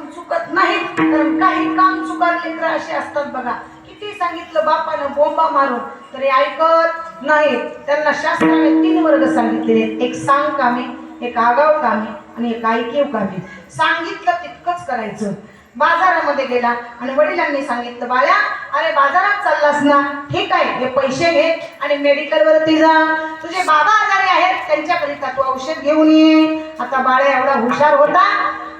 चुकत नाहीत, कारण काही काम चुकारले तर असे असतात बघा. किती सांगितलं बापानं बोंबा मारून तरी ऐकत नाहीत. त्यांना शास्त्राने 3 वर्ग सांगितले, एक सांग कामे, एक आगाव कामे आणि एक ऐकीव कामे. सांगितलं तितकंच करायचं. बाजारामध्ये गेला आणि वडिलांनी सांगितलं, बाळा अरे बाजारात चाललास ना, ठीक आहे, हे पैसे घे आणि मेडिकल वरती जा, तुझे बाबा आजारी आहेत त्यांच्याकरिता तू औषध घेऊन ये. आता बाळा एवढा हुशार होता,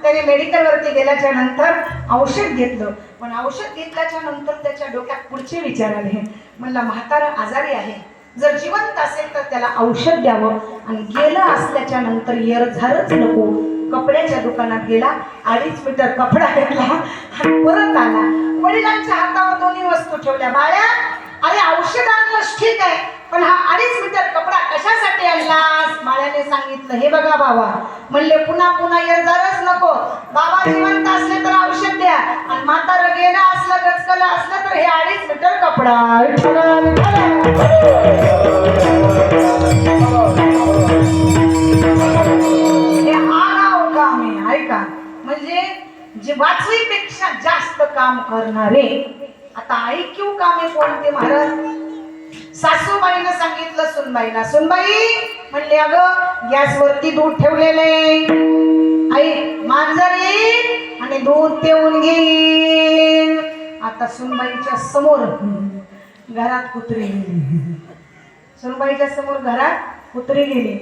त्याने मेडिकल वरती गेल्याच्या नंतर औषध घेतलं. पण औषध घेतल्याच्या नंतर त्याच्या डोक्यात पुढचे विचार आले. म्हणला म्हातारा आजारी आहे, जर जिवंत असेल तर त्याला औषध द्यावं, आणि गेलं असल्याच्या नंतर येरझारच नको. कपड्याच्या दुकानात गेला, 2.5 मीटर कपडा घेतला आणि परत आला. वडिलांच्या हातावर 2 वस्तू ठेवल्या. बाळा अरे औषध आणलंस ठीक आहे, पण हा 2.5 मीटर कपडा कशासाठी आणलास? बाळाने सांगितलं, हे बघा बाबा, म्हणले पुन्हा पुन्हा येरझारच नको. बाबा जिवंत असले तर औषध द्या, आणि म्हातारं गेलं असलं गचकलं असलं तर हे 2.5 मीटर कपडा. म्हणजे जे वाचवीपेक्षा जास्त काम करणारे. आता ऐकीव कामे कोणते महाराज? सासूबाईनं सांगितलं सुनबाईला, सुनबाई म्हणले अगं गॅसवरती दूध ठेवलेले, आई मांजर येईल आणि दूध पिऊन घेईल. आता सुनबाईच्या समोर घरात कुत्री गेली. सुनबाईच्या समोर घरात कुत्री गेली.